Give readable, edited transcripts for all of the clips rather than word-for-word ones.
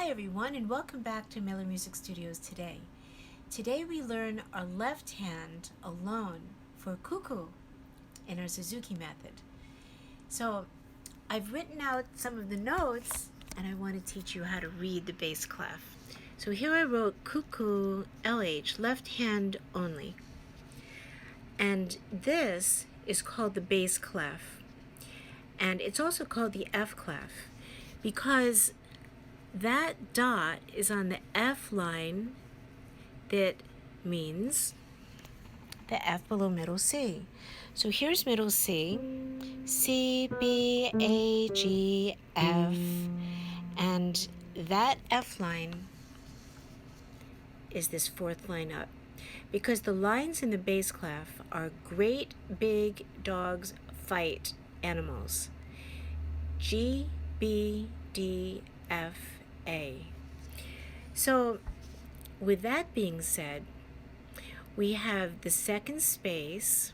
Hi everyone, and welcome back to Miller Music Studios today. Today we learn our left hand alone for Cuckoo in our Suzuki method. So I've written out some of the notes and I want to teach you how to read the bass clef. So here I wrote Cuckoo LH, left hand only. And this is called the bass clef. And it's also called the F clef because that dot is on the F line that means the F below middle C. So here's middle C, C, B, A, G, F, and that F line is this fourth line up. Because the lines in the bass clef are great big dogs fight animals. G, B, D, F, A. So with that being said, we have the second space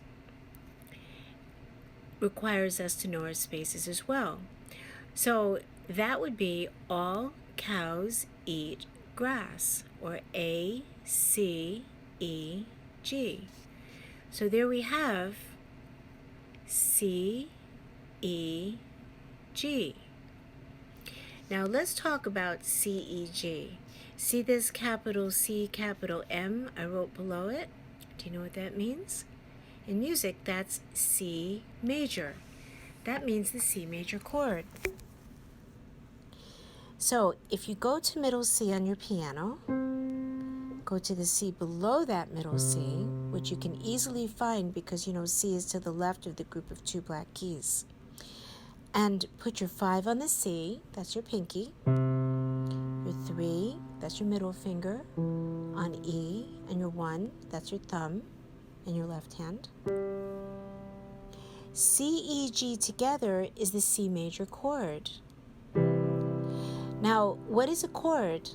requires us to know our spaces as well. So that would be all cows eat grass, or A, C, E, G. So there we have C, E, G. Now let's talk about C, E, G. See this capital C, capital M I wrote below it? Do you know what that means? In music, that's C major. That means the C major chord. So if you go to middle C on your piano, go to the C below that middle C, which you can easily find because you know C is to the left of the group of two black keys. And put your 5 on the C, that's your pinky. Your 3, that's your middle finger on E, and your 1, that's your thumb in your left hand. C, E, G together is the C major chord. Now, what is a chord?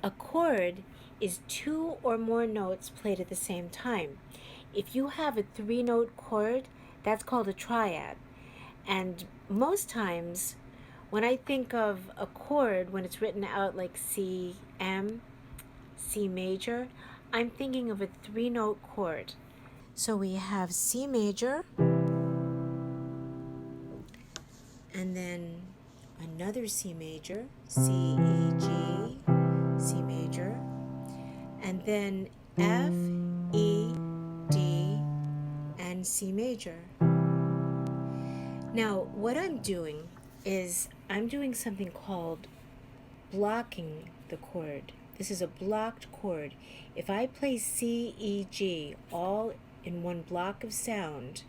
A chord is 2 or more notes played at the same time. If you have a 3-note chord, that's called a triad. And most times, when I think of a chord, when it's written out like C, M, C major, I'm thinking of a 3-note chord. So we have C major, and then another C major, C, E, G, C major, and then F, E, D, and C major. Now, what I'm doing is I'm doing something called blocking the chord. This is a blocked chord. If I play C, E, G all in one block of sound,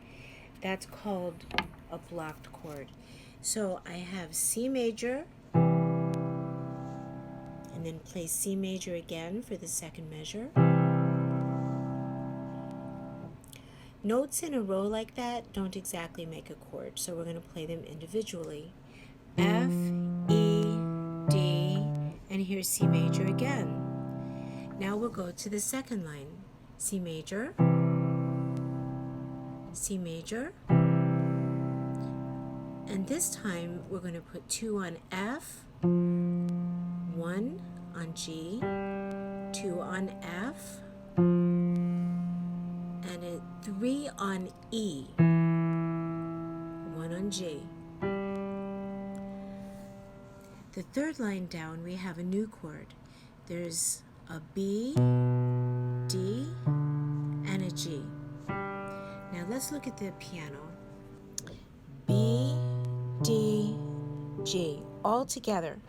that's called a blocked chord. So I have C major, and then play C major again for the second measure. Notes in a row like that don't exactly make a chord, so we're going to play them individually. F, E, D, and here's C major again. Now we'll go to the second line. C major, C major, and this time we're going to put 2 on F, 1 on G, 2 on F, and a 3 on E, 1 on G. The third line down, we have a new chord. There's a B, D, and a G. Now let's look at the piano. B, D, G, all together.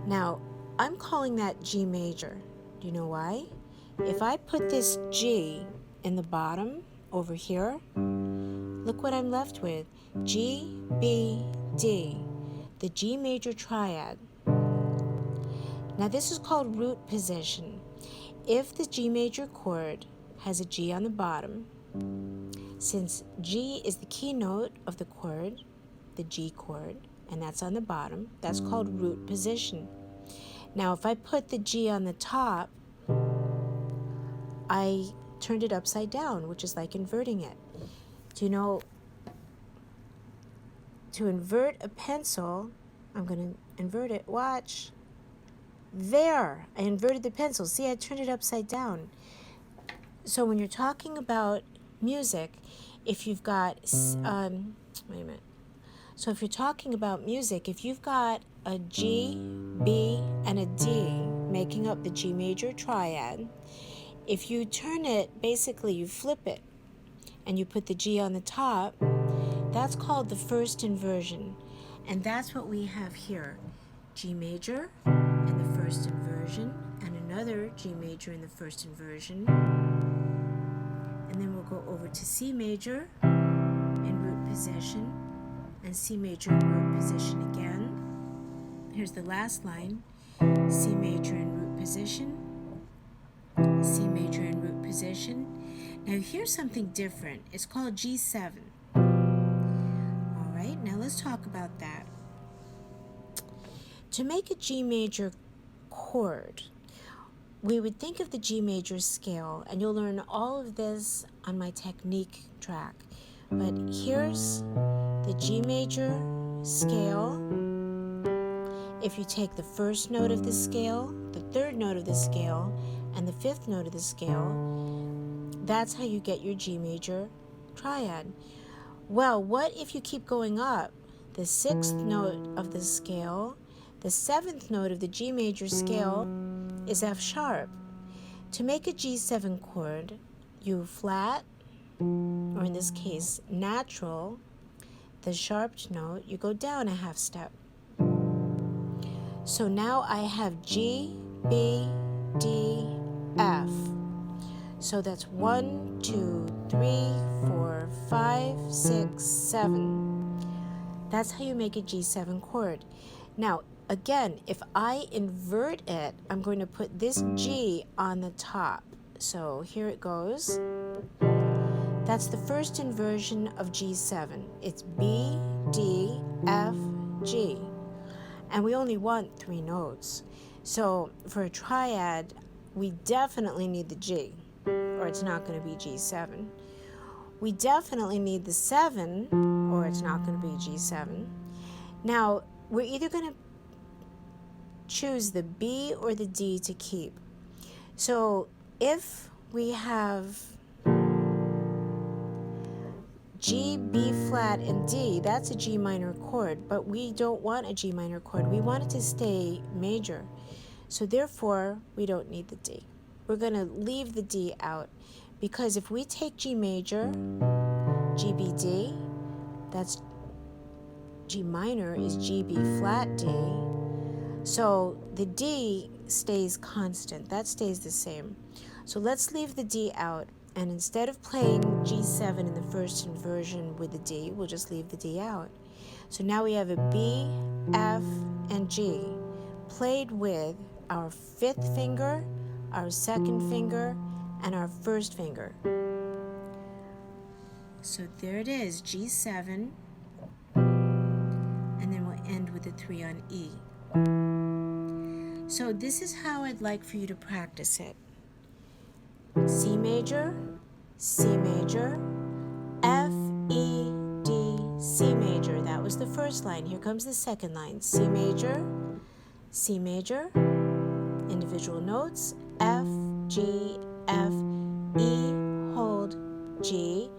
Now, I'm calling that G major. Do you know why? If I put this G in the bottom over here, look what I'm left with. G, B, D, the G major triad. Now this is called root position. If the G major chord has a G on the bottom, since G is the keynote of the chord, the G chord, and that's on the bottom, that's called root position. Now if I put the G on the top, I turned it upside down, which is like inverting it. Do you know, to invert a pencil, I'm going to invert it. Watch. There. I inverted the pencil. See, I turned it upside down. So when you're talking about music, if you've got, wait a minute. So if you're talking about music, if you've got a G, B, and a D making up the G major triad, if you turn it, basically you flip it, and you put the G on the top, that's called the first inversion. And that's what we have here. G major in the first inversion, and another G major in the first inversion. And then we'll go over to C major in root position, and C major in root position again. Here's the last line. C major in root position, C major in root position. Now here's something different. It's called G7. All right, now let's talk about that. To make a G major chord, we would think of the G major scale, and you'll learn all of this on my technique track. But here's the G major scale. If you take the first note of the scale, the third note of the scale, and the fifth note of the scale, that's how you get your G major triad. Well, what if you keep going up? The sixth note of the scale, the seventh note of the G major scale is F sharp. To make a G7 chord, you flat, or in this case, natural, the sharped note, you go down a half step. So now I have G, B, D, F. So that's 1, 2, 3, 4, 5, 6, 7. That's how you make a G7 chord. Now, again, if I invert it, I'm going to put this G on the top. So here it goes. That's the first inversion of G7. It's B, D, F, G. And we only want 3 notes. So for a triad, we definitely need the G, or it's not going to be G7. We definitely need the 7, or it's not going to be G7. Now, we're either going to choose the B or the D to keep. So if we have G, B flat, and D, that's a G minor chord, but we don't want a G minor chord. We want it to stay major. So therefore, we don't need the D. We're going to leave the D out, because if we take G major, G, B, D, that's G minor is G, B flat, D. So the D stays constant. That stays the same. So let's leave the D out. And instead of playing G7 in the first inversion with the D, we'll just leave the D out. So now we have a B, F, and G played with our 5th finger, our 2nd finger, and our 1st finger. So there it is, G7, and then we'll end with a 3 on E. So this is how I'd like for you to practice it. C major, C major, F, E, D, C major. That was the first line. Here comes the second line. C major, individual notes, F, G, F, E, hold, G.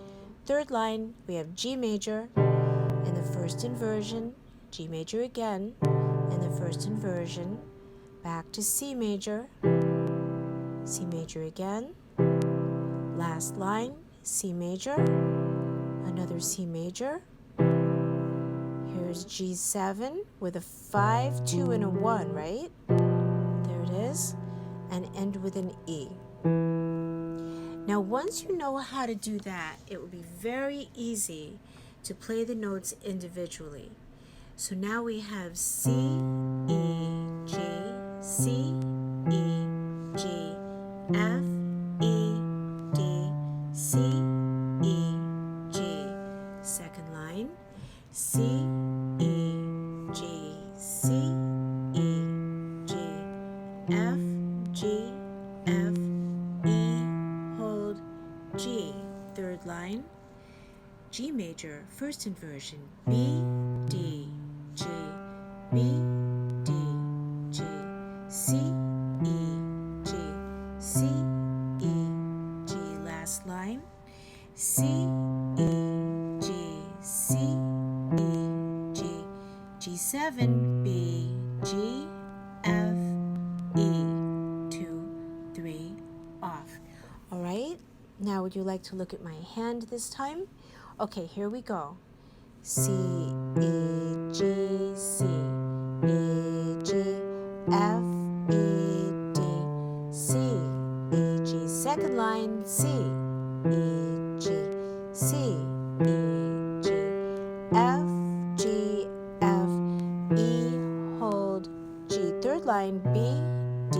Third line, we have G major in the first inversion, G major again in the first inversion, back to C major again. Last line, C major, another C major. Here's G7 with a 5, 2, and a 1, right? There it is. And end with an E. Now, once you know how to do that, it will be very easy to play the notes individually. So now we have C, E, G, C, E, G, F, E, D, C, E, G. Second line, C, E, G, C, E, G, F, G, F, E, hold, G. Third line, G major, first inversion, B, D, G, B, D, G, C, E, G, C, E, G. Last line. C, E, G, C, E, G, G7, B, G, F, E, 2, 3, off. All right, now would you like to look at my hand this time? Okay, here we go. C, E, G, C, E, G, F, E, D, C, E, G. Second line, C, E, G, C, E, G, F, G, F, E, hold, G. Third line, B, D,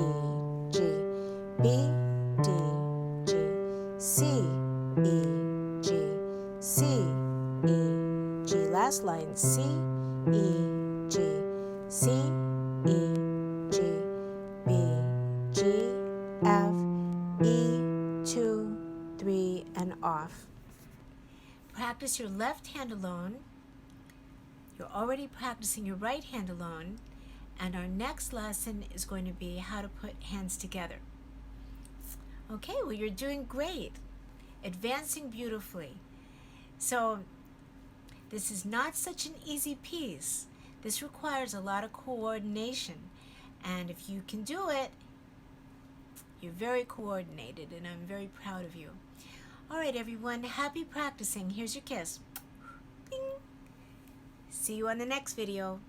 G, B, D, G, C, E, G, C, E, G. Last line, C, E, G, C, E, G, B, G, F, E, 2, 3, and off. Practice your left hand alone. You're already practicing your right hand alone, and our next lesson is going to be how to put hands together. Okay, well, you're doing great, advancing beautifully. So this is not such an easy piece. This requires a lot of coordination, and if you can do it, you're very coordinated, and I'm very proud of you. All right, everyone, happy practicing. Here's your kiss. Bing. See you on the next video.